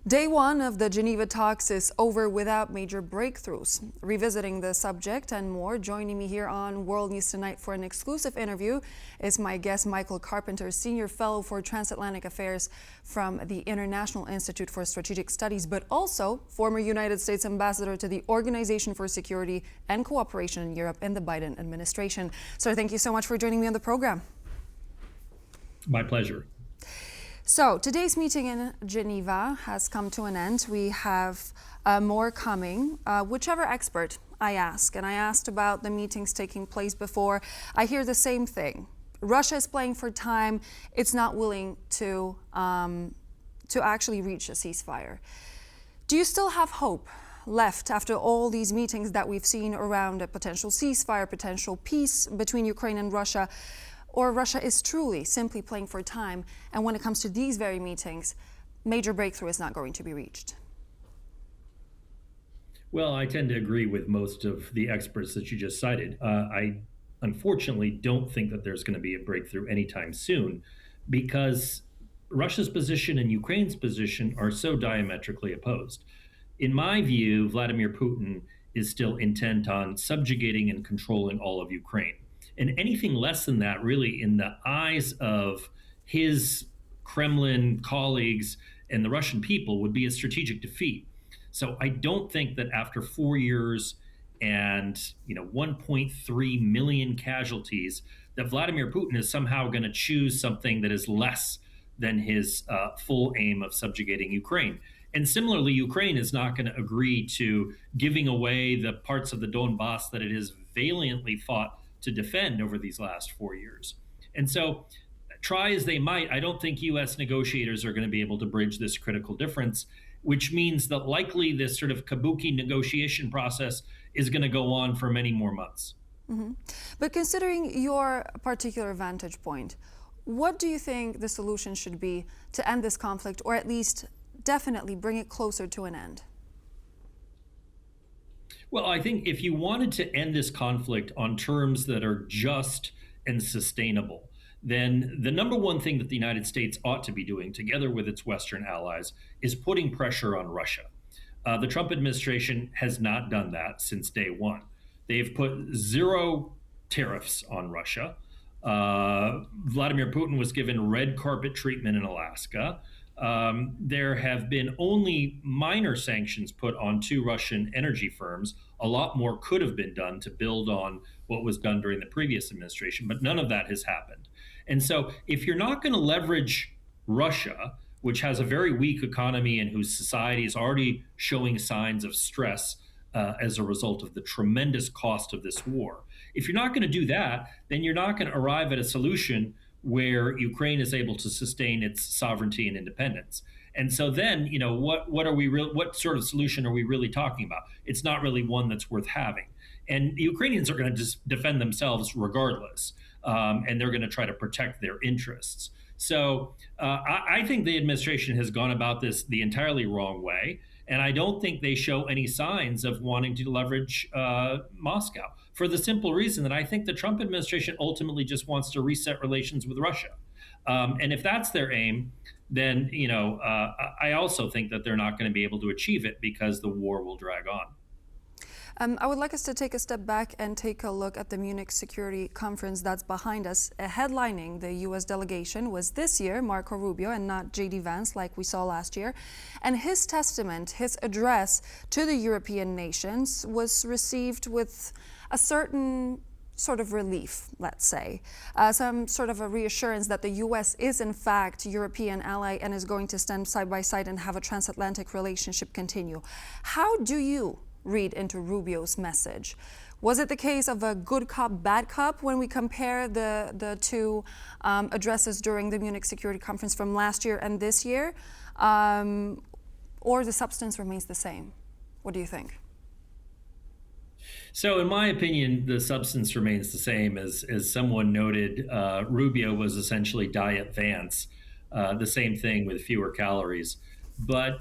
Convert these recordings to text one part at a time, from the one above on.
Day one of the Geneva talks is over without major breakthroughs. Revisiting the subject and more, joining me here on World News Tonight for an exclusive interview is my guest Michael Carpenter, Senior Fellow for Transatlantic Affairs from the International Institute for Strategic Studies, but also former United States Ambassador to the Organization for Security and Cooperation in Europe in the Biden administration. Sir, thank you so much for joining me on the program. My pleasure. So today's meeting in Geneva has come to an end. We have more coming. Whichever expert I ask, and I asked about the meetings taking place before, I hear the same thing. Russia is playing for time. It's not willing to actually reach a ceasefire. Do you still have hope left after all these meetings that we've seen around a potential ceasefire, potential peace between Ukraine and Russia? Or Russia is truly simply playing for time, and when it comes to these very meetings, major breakthrough is not going to be reached? Well, I tend to agree with most of the experts that you just cited. I unfortunately don't think that there's going to be a breakthrough anytime soon, because Russia's position and Ukraine's position are so diametrically opposed. In my view, Vladimir Putin is still intent on subjugating and controlling all of Ukraine. And anything less than that, really, in the eyes of his Kremlin colleagues and the Russian people, would be a strategic defeat. So I don't think that after 4 years and 1.3 million casualties, that Vladimir Putin is somehow going to choose something that is less than his full aim of subjugating Ukraine. And similarly, Ukraine is not going to agree to giving away the parts of the Donbass that it has valiantly fought to defend over these last 4 years. And so, try as they might, I don't think U.S. negotiators are going to be able to bridge this critical difference, which means that likely this sort of kabuki negotiation process is going to go on for many more months. Mm-hmm. But considering your particular vantage point, what do you think the solution should be to end this conflict, or at least definitely bring it closer to an end? Well, I think if you wanted to end this conflict on terms that are just and sustainable, then the number one thing that the United States ought to be doing, together with its Western allies, is putting pressure on Russia. The Trump administration has not done that since day one. They've put zero tariffs on Russia. Vladimir Putin was given red carpet treatment in Alaska. There have been only minor sanctions put on 2 Russian energy firms. A lot more could have been done to build on what was done during the previous administration, but none of that has happened. And so if you're not going to leverage Russia, which has a very weak economy and whose society is already showing signs of stress as a result of the tremendous cost of this war, if you're not going to do that, then you're not going to arrive at a solution where Ukraine is able to sustain its sovereignty and independence. And so then, what sort of solution are we really talking about? It's not really one that's worth having. And the Ukrainians are going to just defend themselves regardless, and they're going to try to protect their interests. So I think the administration has gone about this the entirely wrong way, and I don't think they show any signs of wanting to leverage Moscow, for the simple reason that I think the Trump administration ultimately just wants to reset relations with Russia. And if that's their aim, then I also think that they're not going to be able to achieve it because the war will drag on. I would like us to take a step back and take a look at the Munich Security Conference that's behind us. Headlining the U.S. delegation was this year Marco Rubio and not J.D. Vance like we saw last year. And his testament, his address to the European nations was received with a certain sort of relief, let's say, some sort of a reassurance that the U.S. is in fact European ally and is going to stand side by side and have a transatlantic relationship continue. How do you read into Rubio's message? Was it the case of a good cop, bad cop when we compare the two addresses during the Munich Security Conference from last year and this year? Or the substance remains the same? What do you think? So in my opinion, the substance remains the same. As someone noted, Rubio was essentially Diet Vance, the same thing with fewer calories. But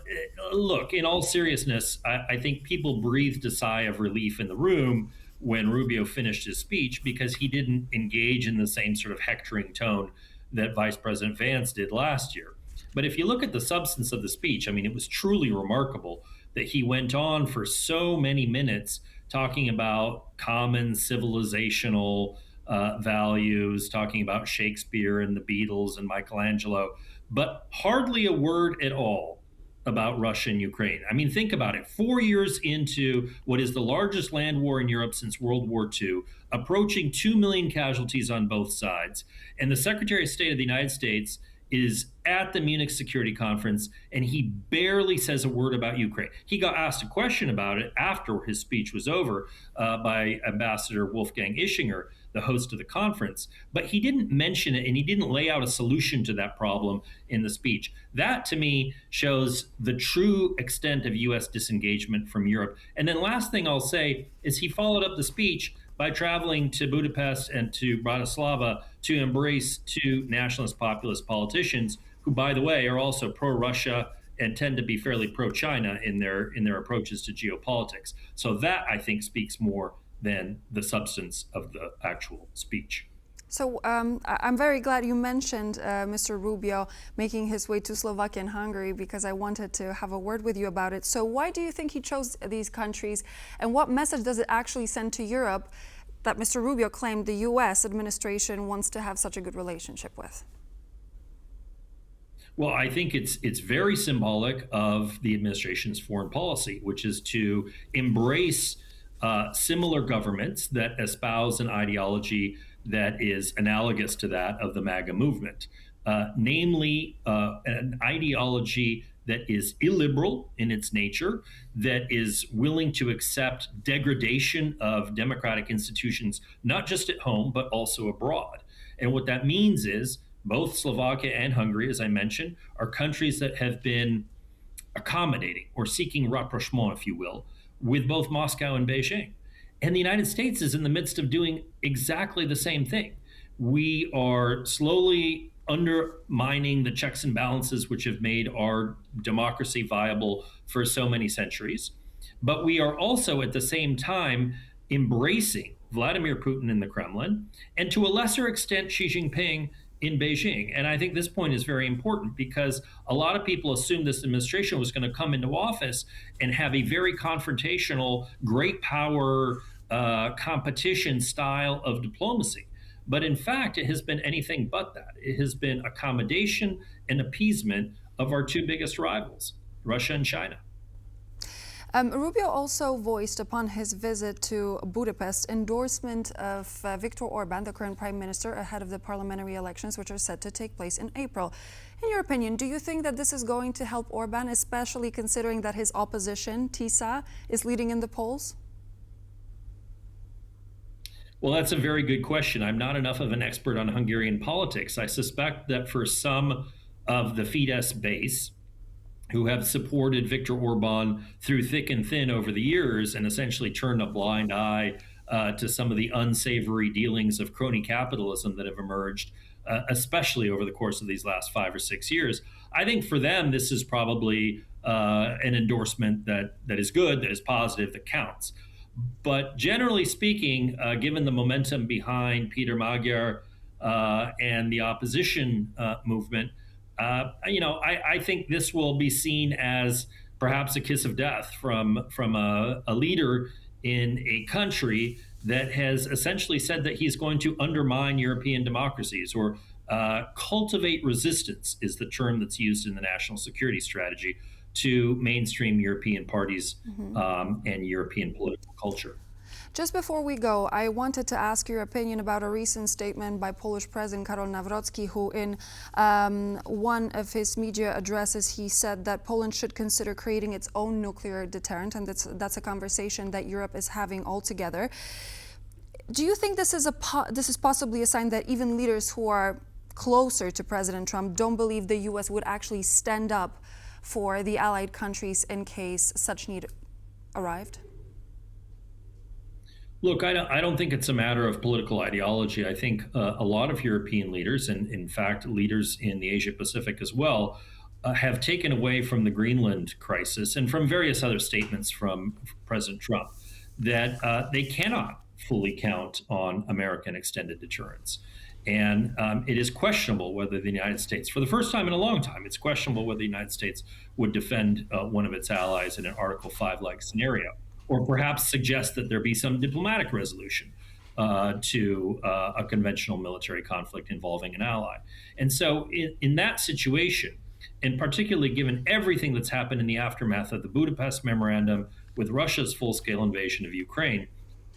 look, in all seriousness, I think people breathed a sigh of relief in the room when Rubio finished his speech, because he didn't engage in the same sort of hectoring tone that Vice President Vance did last year. But if you look at the substance of the speech, I mean, it was truly remarkable that he went on for so many minutes talking about common civilizational values, talking about Shakespeare and the Beatles and Michelangelo, but hardly a word at all about Russia and Ukraine. I mean, think about it. 4 years into what is the largest land war in Europe since World War II, approaching 2 million casualties on both sides. And the Secretary of State of the United States is at the Munich Security Conference, and he barely says a word about Ukraine. He got asked a question about it after his speech was over by Ambassador Wolfgang Ischinger, the host of the conference, but he didn't mention it and he didn't lay out a solution to that problem in the speech. That, to me, shows the true extent of U.S. disengagement from Europe. And then last thing I'll say is he followed up the speech by traveling to Budapest and to Bratislava to embrace two nationalist populist politicians who, by the way, are also pro-Russia and tend to be fairly pro-China in their approaches to geopolitics. So that, I think, speaks more than the substance of the actual speech. So I'm very glad you mentioned Mr. Rubio making his way to Slovakia and Hungary, because I wanted to have a word with you about it. So why do you think he chose these countries, and what message does it actually send to Europe that Mr. Rubio claimed the U.S. administration wants to have such a good relationship with? Well, I think it's very symbolic of the administration's foreign policy, which is to embrace similar governments that espouse an ideology that is analogous to that of the MAGA movement, namely an ideology that is illiberal in its nature, that is willing to accept degradation of democratic institutions, not just at home, but also abroad. And what that means is both Slovakia and Hungary, as I mentioned, are countries that have been accommodating or seeking rapprochement, if you will, with both Moscow and Beijing. And the United States is in the midst of doing exactly the same thing. We are slowly undermining the checks and balances which have made our democracy viable for so many centuries. But we are also at the same time embracing Vladimir Putin in the Kremlin, and to a lesser extent Xi Jinping in Beijing. And I think this point is very important, because a lot of people assumed this administration was going to come into office and have a very confrontational, great power competition style of diplomacy. But in fact, it has been anything but that. It has been accommodation and appeasement of our two biggest rivals, Russia and China. Rubio also voiced upon his visit to Budapest endorsement of Viktor Orban, the current prime minister, ahead of the parliamentary elections, which are set to take place in April. In your opinion, do you think that this is going to help Orban, especially considering that his opposition, TISA, is leading in the polls? Well, that's a very good question. I'm not enough of an expert on Hungarian politics. I suspect that for some of the Fidesz base, who have supported Viktor Orban through thick and thin over the years and essentially turned a blind eye to some of the unsavory dealings of crony capitalism that have emerged, especially over the course of these last 5 or 6 years. I think for them, this is probably an endorsement that is good, that is positive, that counts. But generally speaking, given the momentum behind Peter Magyar and the opposition movement, I think this will be seen as perhaps a kiss of death from a leader in a country that has essentially said that he's going to undermine European democracies, or cultivate resistance is the term that's used in the national security strategy to mainstream European parties and European political culture. Just before we go, I wanted to ask your opinion about a recent statement by Polish President Karol Nawrocki, who in one of his media addresses, he said that Poland should consider creating its own nuclear deterrent, and that's a conversation that Europe is having altogether. Do you think this is possibly a sign that even leaders who are closer to President Trump don't believe the U.S. would actually stand up for the allied countries in case such need arrived? Look, I don't think it's a matter of political ideology. I think a lot of European leaders, and in fact leaders in the Asia Pacific as well, have taken away from the Greenland crisis and from various other statements from President Trump that they cannot fully count on American extended deterrence. And it is questionable whether the United States, for the first time in a long time, it's questionable whether the United States would defend one of its allies in an Article 5-like scenario, or perhaps suggest that there be some diplomatic resolution to a conventional military conflict involving an ally. And so in that situation, and particularly given everything that's happened in the aftermath of the Budapest Memorandum with Russia's full-scale invasion of Ukraine,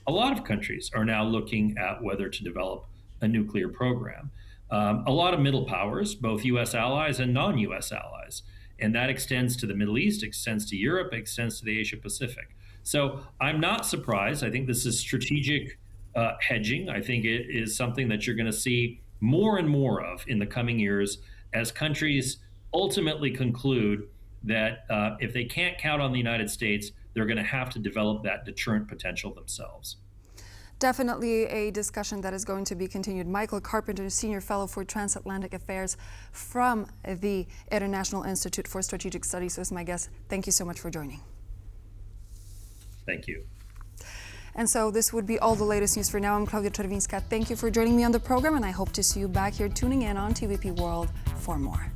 a lot of countries are now looking at whether to develop a nuclear program. A lot of middle powers, both US allies and non US allies, and that extends to the Middle East, extends to Europe, extends to the Asia Pacific. So I'm not surprised. I think this is strategic hedging. I think it is something that you're going to see more and more of in the coming years as countries ultimately conclude that if they can't count on the United States, they're going to have to develop that deterrent potential themselves. Definitely a discussion that is going to be continued. Michael Carpenter, Senior Fellow for Transatlantic Affairs from the International Institute for Strategic Studies, was my guest. Thank you so much for joining. Thank you. And so this would be all the latest news for now. I'm Klaudia Czerwińska. Thank you for joining me on the program, and I hope to see you back here tuning in on TVP World for more.